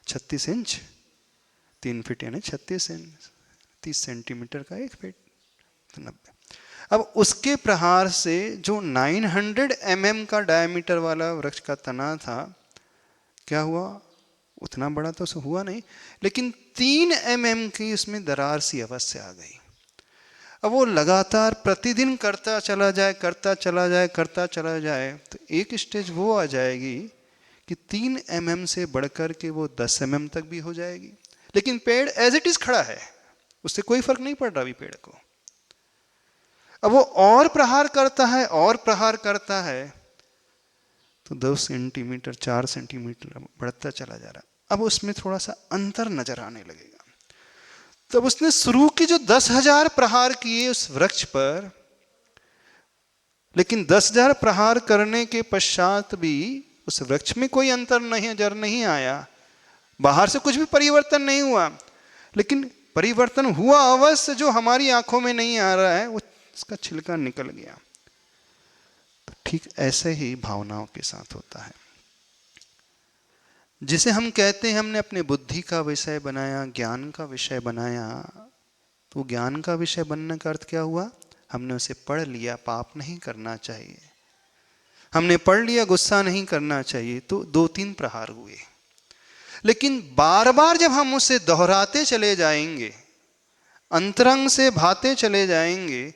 S1: 36 इंच। 3 फीट यानी 36 इंच, 30 सेंटीमीटर का 1 फीट, तो 90। अब उसके प्रहार से जो 900 mm का डायमीटर वाला वृक्ष का तना था, क्या हुआ? उतना बड़ा तो हुआ नहीं, लेकिन 3 mm की उसमें दरार सी अवश्य आ गई। अब वो लगातार प्रतिदिन करता चला जाए, करता चला जाए, करता चला जाए, तो एक स्टेज वो आ जाएगी कि 3 mm से बढ़कर के वो 10 mm तक भी हो जाएगी। लेकिन पेड़ एज इट इज खड़ा है, उससे कोई फर्क नहीं पड़ रहा अभी पेड़ को। अब वो और प्रहार करता है, और प्रहार करता है, तो 2 सेंटीमीटर, 4 सेंटीमीटर बढ़ता चला जा रहा। अब उसमें थोड़ा सा अंतर नजर आने लगेगा। तब उसने शुरू की जो 10,000 प्रहार किए उस वृक्ष पर, लेकिन 10,000 प्रहार करने के पश्चात भी उस वृक्ष में कोई अंतर नजर नहीं आया, बाहर से कुछ भी परिवर्तन नहीं हुआ। लेकिन परिवर्तन हुआ अवश्य, जो हमारी आंखों में नहीं आ रहा है, वो उसका छिलका निकल गया। तो ठीक ऐसे ही भावनाओं के साथ होता है। जिसे हम कहते हैं हमने अपने बुद्धि का विषय बनाया, ज्ञान का विषय बनाया, तो ज्ञान का विषय बनने का अर्थ क्या हुआ? हमने उसे पढ़ लिया, पाप नहीं करना चाहिए। हमने पढ़ लिया, गुस्सा नहीं करना चाहिए, तो 2-3 प्रहार हुए। लेकिन बार बार जब हम उसे दोहराते चले जाएंगे, अंतरंग से भाते चले जाएंगे,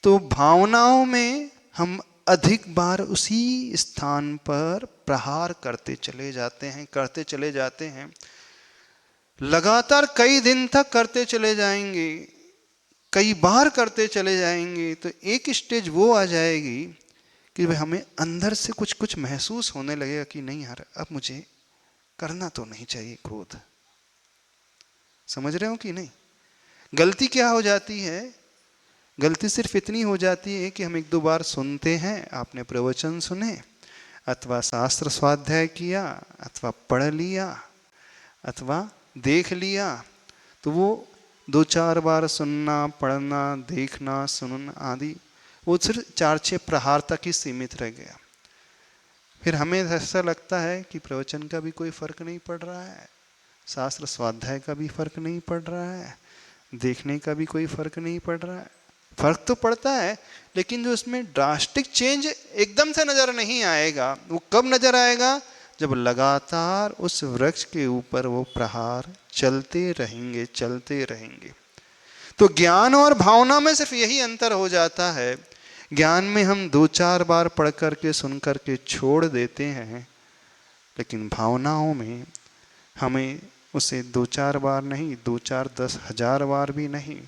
S1: तो भावनाओं में हम अधिक बार उसी स्थान पर प्रहार करते चले जाते हैं, करते चले जाते हैं। लगातार कई दिन तक करते चले जाएंगे, कई बार करते चले जाएंगे, तो एक स्टेज वो आ जाएगी कि भाई हमें अंदर से कुछ कुछ महसूस होने लगेगा कि नहीं यार, अब मुझे करना तो नहीं चाहिए क्रोध। समझ रहे हो कि नहीं? गलती क्या हो जाती है? गलती सिर्फ इतनी हो जाती है कि हम 1-2 बार सुनते हैं, आपने प्रवचन सुने, अथवा शास्त्र स्वाध्याय किया, अथवा पढ़ लिया, अथवा देख लिया, तो वो 2-4 बार सुनना, पढ़ना, देखना, सुनना आदि, वो सिर्फ 4-6 प्रहार तक ही सीमित रह गया। फिर हमें ऐसा लगता है कि प्रवचन का भी कोई फर्क नहीं पड़ रहा है, शास्त्र स्वाध्याय का भी फर्क नहीं पड़ रहा है, देखने का भी कोई फर्क नहीं पड़ रहा है। फर्क तो पड़ता है, लेकिन जो उसमें ड्रास्टिक चेंज एकदम से नजर नहीं आएगा। वो कब नजर आएगा? जब लगातार उस वृक्ष के ऊपर वो प्रहार चलते रहेंगे, चलते रहेंगे। तो ज्ञान और भावना में सिर्फ यही अंतर हो जाता है। ज्ञान में हम 2-4 बार पढ़ करके सुन करके छोड़ देते हैं, लेकिन भावनाओं में हमें उसे 2-4 बार नहीं, 2-4 10,000 बार भी नहीं,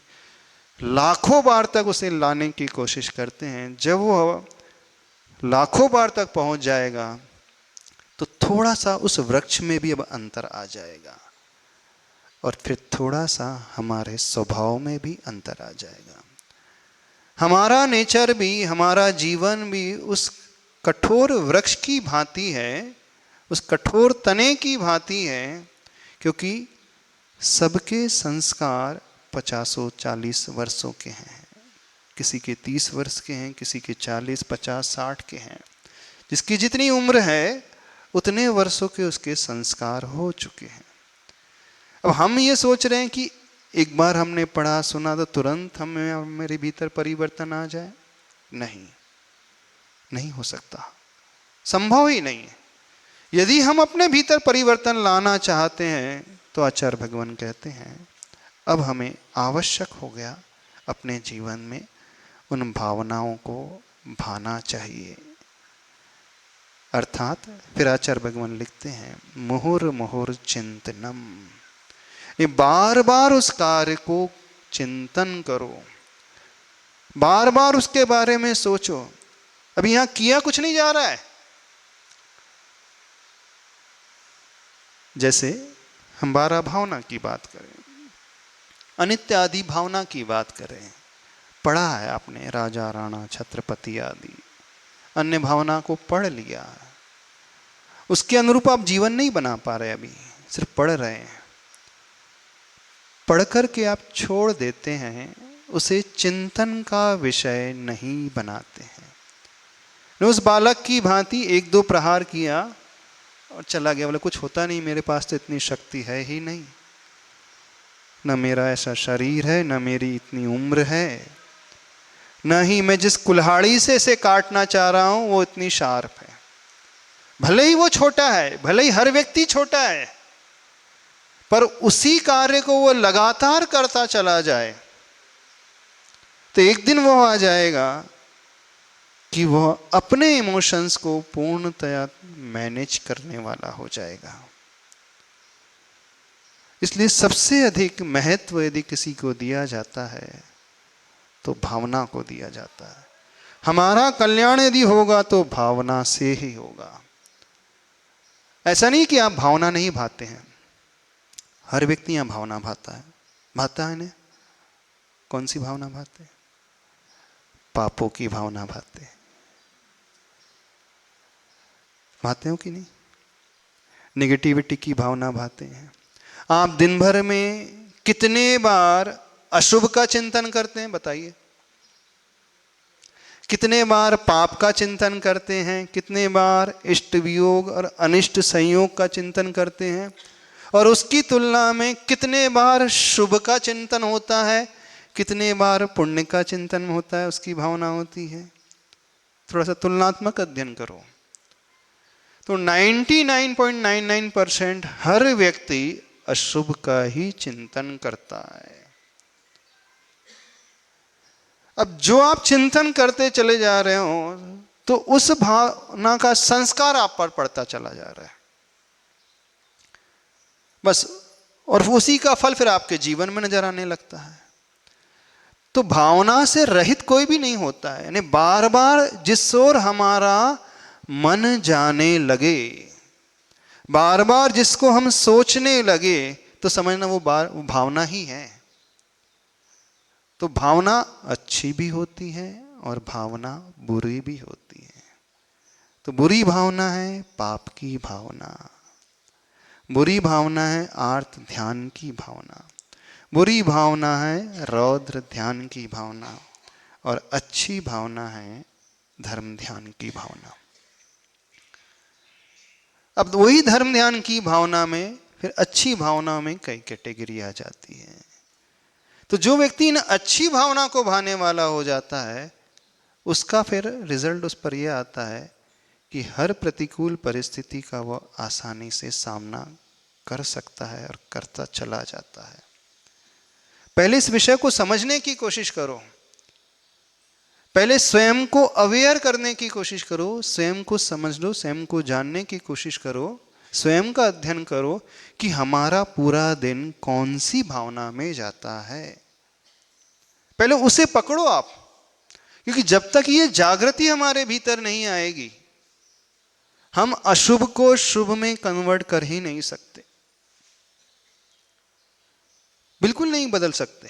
S1: लाखों बार तक उसे लाने की कोशिश करते हैं। जब वो लाखों बार तक पहुंच जाएगा तो थोड़ा सा उस वृक्ष में भी अब अंतर आ जाएगा, और फिर थोड़ा सा हमारे स्वभाव में भी अंतर आ जाएगा। हमारा नेचर भी, हमारा जीवन भी उस कठोर वृक्ष की भांति है, उस कठोर तने की भांति है, क्योंकि सबके संस्कार 50-40 वर्षों के हैं। किसी के 30 वर्ष के हैं, किसी के 40, 50, 60 के हैं। जिसकी जितनी उम्र है उतने वर्षों के उसके संस्कार हो चुके हैं। अब हम ये सोच रहे हैं कि एक बार हमने पढ़ा सुना तो तुरंत हमें मेरे भीतर परिवर्तन आ जाए। नहीं, नहीं हो सकता, संभव ही नहीं है। यदि हम अपने भीतर परिवर्तन लाना चाहते हैं तो आचार्य भगवान कहते हैं अब हमें आवश्यक हो गया अपने जीवन में उन भावनाओं को भाना चाहिए। अर्थात फिर आचार्य भगवान लिखते हैं मुहुर मुहुर चिंतनम, ये बार बार उस कार्य को चिंतन करो, बार बार उसके बारे में सोचो। अभी यहां किया कुछ नहीं जा रहा है। जैसे हम 12 भावना की बात करें, अनित्य आदि भावना की बात करें, पढ़ा है आपने राजा राणा छत्रपति आदि अन्य भावना को पढ़ लिया, उसके अनुरूप आप जीवन नहीं बना पा रहे, अभी सिर्फ पढ़ रहे हैं। पढ़ करके आप छोड़ देते हैं, उसे चिंतन का विषय नहीं बनाते हैं। उस बालक की भांति 1-2 प्रहार किया और चला गया, बोले कुछ होता नहीं, मेरे पास तो इतनी शक्ति है ही नहीं, न मेरा ऐसा शरीर है, न मेरी इतनी उम्र है, न ही मैं जिस कुल्हाड़ी से इसे काटना चाह रहा हूं वो इतनी शार्प है। भले ही वो छोटा है, भले ही हर व्यक्ति छोटा है, पर उसी कार्य को वो लगातार करता चला जाए तो एक दिन वो आ जाएगा कि वह अपने इमोशंस को पूर्णतया मैनेज करने वाला हो जाएगा। इसलिए सबसे अधिक महत्व यदि किसी को दिया जाता है तो भावना को दिया जाता है। हमारा कल्याण यदि होगा तो भावना से ही होगा। ऐसा नहीं कि आप भावना नहीं भाते हैं, हर व्यक्ति यहां भावना भाता है। भाता है ना? कौन सी भावना भाते? पापों की भावना भाते। भाते हो कि नहीं? नेगेटिविटी की भावना भाते हैं। आप दिन भर में कितने बार अशुभ का चिंतन करते हैं बताइए? कितने बार पाप का चिंतन करते हैं? कितने बार इष्ट वियोग और अनिष्ट संयोग का चिंतन करते हैं? और उसकी तुलना में कितने बार शुभ का चिंतन होता है, कितने बार पुण्य का चिंतन होता है, उसकी भावना होती है। थोड़ा सा तुलनात्मक अध्ययन करो तो 99.99% हर व्यक्ति अशुभ का ही चिंतन करता है। अब जो आप चिंतन करते चले जा रहे हो तो उस भावना का संस्कार आप पर पड़ता चला जा रहा है बस, और उसी का फल फिर आपके जीवन में नजर आने लगता है। तो भावना से रहित कोई भी नहीं होता है। यानी बार बार जिस ओर हमारा मन जाने लगे, बार बार जिसको हम सोचने लगे, तो समझना वो भावना ही है। तो भावना अच्छी भी होती है और भावना बुरी भी होती है। तो बुरी भावना है पाप की भावना, बुरी भावना है आर्त ध्यान की भावना, बुरी भावना है रौद्र ध्यान की भावना, और अच्छी भावना है धर्म ध्यान की भावना। अब वही धर्म ध्यान की भावना में फिर अच्छी भावना में कई कैटेगरी आ जाती है। तो जो व्यक्ति इन अच्छी भावना को भाने वाला हो जाता है, उसका फिर रिजल्ट उस पर यह आता है कि हर प्रतिकूल परिस्थिति का वह आसानी से सामना कर सकता है और करता चला जाता है। पहले इस विषय को समझने की कोशिश करो, पहले स्वयं को अवेयर करने की कोशिश करो, स्वयं को समझ लो, स्वयं को जानने की कोशिश करो, स्वयं का अध्ययन करो कि हमारा पूरा दिन कौन सी भावना में जाता है। पहले उसे पकड़ो आप, क्योंकि जब तक ये जागृति हमारे भीतर नहीं आएगी, हम अशुभ को शुभ में कन्वर्ट कर ही नहीं सकते, बिल्कुल नहीं बदल सकते।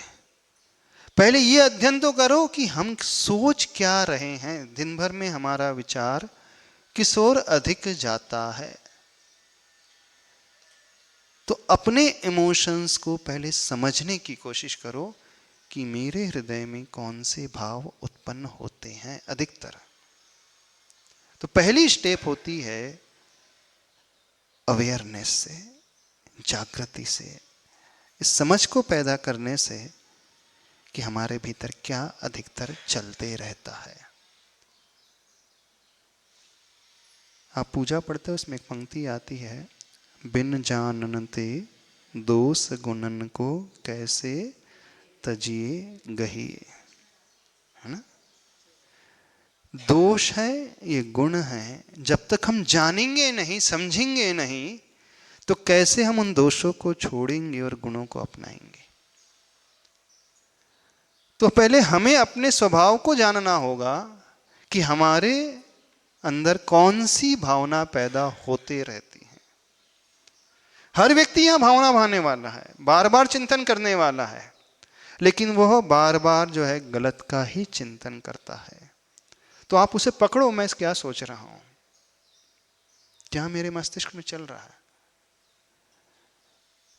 S1: पहले ये अध्ययन तो करो कि हम सोच क्या रहे हैं, दिन भर में हमारा विचार किस ओर अधिक जाता है। तो अपने इमोशंस को पहले समझने की कोशिश करो कि मेरे हृदय में कौन से भाव उत्पन्न होते हैं अधिकतर। तो पहली स्टेप होती है अवेयरनेस से, जागृति से, इस समझ को पैदा करने से कि हमारे भीतर क्या अधिकतर चलते रहता है। आप पूजा पढ़ते हो, उसमें एक पंक्ति आती है, बिन जाननते दोष गुणन को कैसे तजिए गहिए, है ना। दोष है, ये गुण है, जब तक हम जानेंगे नहीं, समझेंगे नहीं, तो कैसे हम उन दोषों को छोड़ेंगे और गुणों को अपनाएंगे। तो पहले हमें अपने स्वभाव को जानना होगा कि हमारे अंदर कौन सी भावना पैदा होते रहती है। हर व्यक्ति यहां भावना भाने वाला है, बार बार चिंतन करने वाला है, लेकिन वह बार बार जो है गलत का ही चिंतन करता है। तो आप उसे पकड़ो, मैं क्या सोच रहा हूं, क्या मेरे मस्तिष्क में चल रहा है।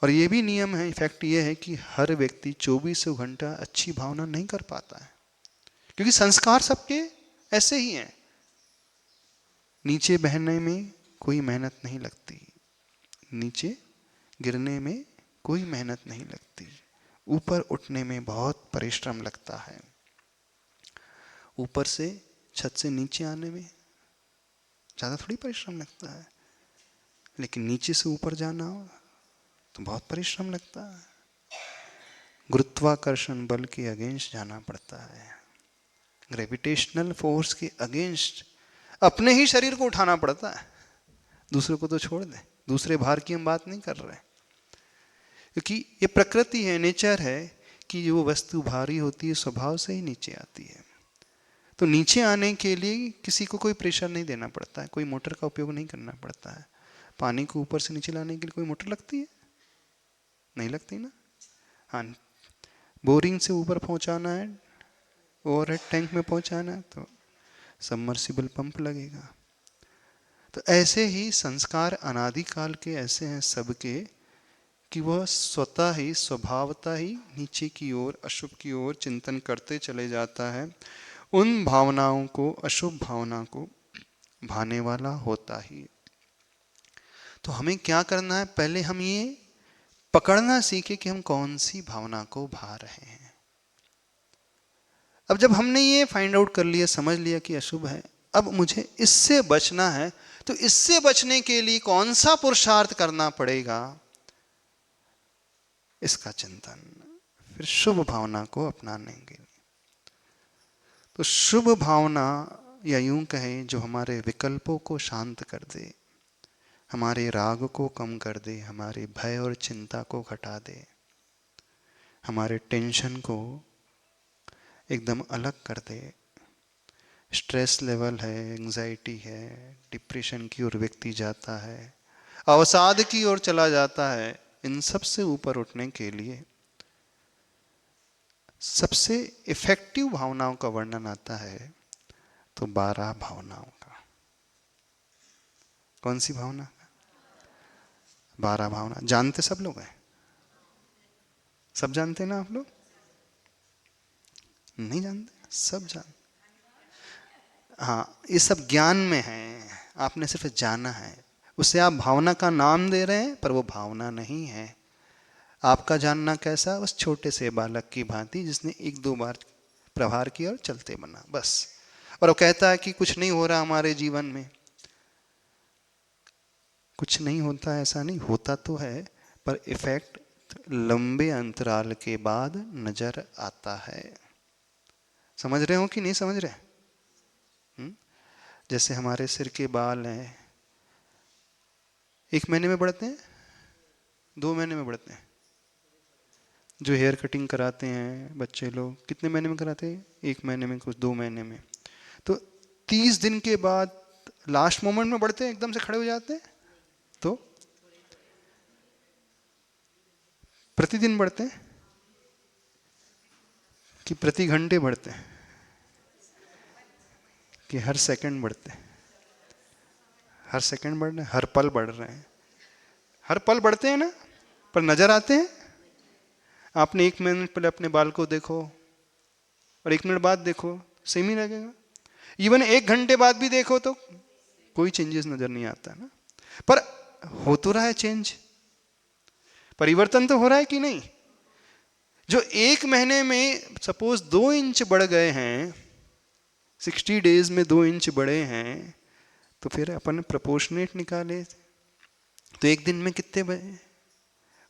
S1: और यह भी नियम है, इफेक्ट यह है कि हर व्यक्ति 24 घंटा अच्छी भावना नहीं कर पाता है, क्योंकि संस्कार सबके ऐसे ही हैं। नीचे बहने में कोई मेहनत नहीं लगती, नीचे गिरने में कोई मेहनत नहीं लगती, ऊपर उठने में बहुत परिश्रम लगता है। ऊपर से छत से नीचे आने में ज़्यादा थोड़ी परिश्रम लगता है, लेकिन नीचे से ऊपर जाना हो तो बहुत परिश्रम लगता है। गुरुत्वाकर्षण बल के अगेंस्ट जाना पड़ता है, ग्रेविटेशनल फोर्स के अगेंस्ट अपने ही शरीर को उठाना पड़ता है। दूसरे को तो छोड़ दे, दूसरे भार की हम बात नहीं कर रहे, क्योंकि ये प्रकृति है, नेचर है कि जो वस्तु भारी होती है स्वभाव से ही नीचे आती है। तो नीचे आने के लिए किसी को कोई प्रेशर नहीं देना पड़ता है, कोई मोटर का उपयोग नहीं करना पड़ता है। पानी को ऊपर से नीचे लाने के लिए कोई मोटर लगती है? नहीं लगती ना। हाँ, बोरिंग से ऊपर पहुंचाना है, ओवरहेड टैंक में पहुंचाना है तो सबमर्सिबल पंप लगेगा। तो ऐसे ही संस्कार अनादिकाल के ऐसे हैं सबके कि वह स्वतः ही स्वभावतः ही नीचे की ओर, अशुभ की ओर चिंतन करते चले जाता है। उन भावनाओं को, अशुभ भावना को भाने वाला होता ही। तो हमें क्या करना है, पहले हम ये पकड़ना सीखे कि हम कौन सी भावना को भा रहे हैं। अब जब हमने ये फाइंड आउट कर लिया, समझ लिया कि अशुभ है, अब मुझे इससे बचना है, तो इससे बचने के लिए कौन सा पुरुषार्थ करना पड़ेगा, इसका चिंतन, फिर शुभ भावना को अपनाने के लिए। तो शुभ भावना, या यूं कहें जो हमारे विकल्पों को शांत कर दे, हमारे राग को कम कर दे, हमारे भय और चिंता को घटा दे, हमारे टेंशन को एकदम अलग कर दे। स्ट्रेस लेवल है, एंजाइटी है, डिप्रेशन की ओर व्यक्ति जाता है, अवसाद की ओर चला जाता है। इन सब से ऊपर उठने के लिए सबसे इफेक्टिव भावनाओं का वर्णन आता है तो 12 भावनाओं का। कौन सी भावना? 12 भावना। जानते सब लोग हैं? सब जानते ना आप लोग? नहीं जानते? सब जान, हाँ ये सब ज्ञान में है, आपने सिर्फ जाना है। उसे आप भावना का नाम दे रहे हैं पर वो भावना नहीं है। आपका जानना कैसा, बस छोटे से बालक की भांति जिसने एक दो बार प्रहार किया और चलते बना बस। और वो कहता है कि कुछ नहीं हो रहा हमारे जीवन में। कुछ नहीं होता ऐसा नहीं, होता तो है, पर इफेक्ट लंबे अंतराल के बाद नजर आता है। समझ रहे हो कि नहीं समझ रहे? जैसे हमारे सिर के बाल हैं, 1 महीने में बढ़ते हैं, 2 महीने में बढ़ते हैं। जो हेयर कटिंग कराते हैं बच्चे लोग कितने महीने में कराते हैं? 1 महीने में, कुछ 2 महीने में। तो 30 दिन के बाद लास्ट मोमेंट में बढ़ते हैं, एकदम से खड़े हो जाते हैं। तो प्रतिदिन बढ़ते हैं कि प्रति घंटे बढ़ते हैं कि हर सेकंड बढ़ते हैं? हर सेकंड बढ़ रहे हैं, हर पल बढ़ रहे हैं। हर पल बढ़ते हैं ना, पर नजर आते हैं? आपने 1 मिनट पहले अपने बाल को देखो और 1 मिनट बाद देखो, सेम ही लगेगा। इवन 1 घंटे बाद भी देखो तो कोई चेंजेस नजर नहीं आता ना। पर हो तो रहा है चेंज, परिवर्तन तो हो रहा है कि नहीं? जो 1 महीने में सपोज 2 इंच बढ़ गए हैं, 60 डेज में 2 इंच बढ़े हैं, तो फिर अपन प्रोपोर्शनेट निकाले तो 1 दिन में कितने बढ़े,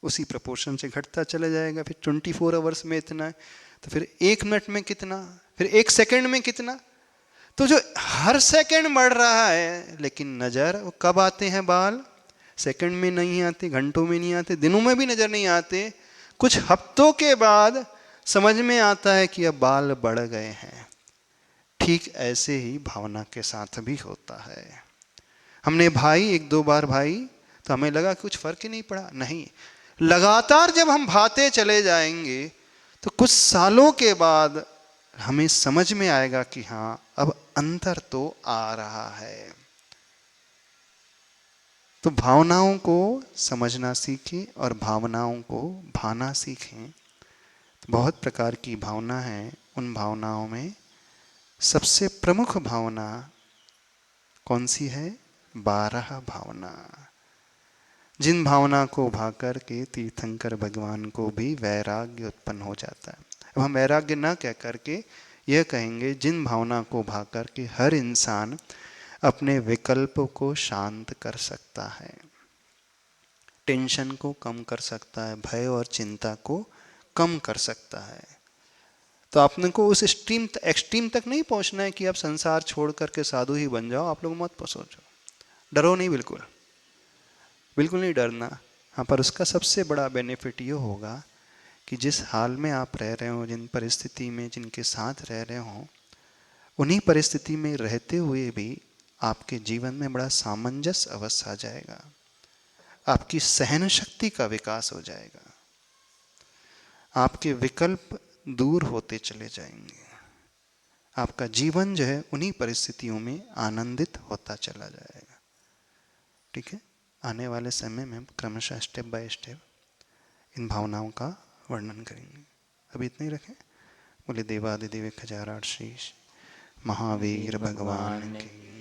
S1: उसी प्रोपोर्शन से घटता चला जाएगा। फिर 24 आवर्स में इतना, तो फिर 1 मिनट में कितना, फिर 1 सेकंड में कितना। तो जो हर सेकंड बढ़ रहा है, लेकिन नजर वो कब आते हैं बाल? सेकंड में नहीं आते, घंटों में नहीं आते, दिनों में भी नजर नहीं आते, कुछ हफ्तों के बाद समझ में आता है कि अब बाल बढ़ गए हैं। ठीक ऐसे ही भावना के साथ भी होता है। हमने भाई 1-2 बार भाई तो हमें लगा कुछ फर्क ही नहीं पड़ा, नहीं, लगातार जब हम भाते चले जाएंगे तो कुछ सालों के बाद हमें समझ में आएगा कि हाँ अब अंतर तो आ रहा है। तो भावनाओं को समझना सीखें और भावनाओं को भाना सीखें। तो बहुत प्रकार की भावना है, उन भावनाओं में सबसे प्रमुख भावना कौन सी है? 12 भावना। जिन भावना को भा कर के तीर्थंकर भगवान को भी वैराग्य उत्पन्न हो जाता है। अब हम वैराग्य न कह करके यह कहेंगे, जिन भावना को भा कर के हर इंसान अपने विकल्प को शांत कर सकता है, टेंशन को कम कर सकता है, भय और चिंता को कम कर सकता है। तो आपने को उस एक्सट्रीम तक नहीं पहुंचना है कि आप संसार छोड़ करके साधु ही बन जाओ। आप लोग मत सोचो, डरो नहीं, बिल्कुल बिल्कुल नहीं डरना। हाँ, पर उसका सबसे बड़ा बेनिफिट ये होगा कि जिस हाल में आप रह रहे हो, जिन परिस्थिति में जिनके साथ रह रहे हो, उन्हीं परिस्थिति में रहते हुए भी आपके जीवन में बड़ा सामंजस्य अवश्य आ जाएगा, आपकी सहन शक्ति का विकास हो जाएगा, आपके विकल्प दूर होते चले जाएंगे, आपका जीवन जो है उन्हीं परिस्थितियों में आनंदित होता चला जाएगा। ठीक है, आने वाले समय में हम क्रमशः स्टेप बाय स्टेप इन भावनाओं का वर्णन करेंगे। अभी इतना ही रखें। बोले देवादिदेव 1008 शीश महावीर भगवान की।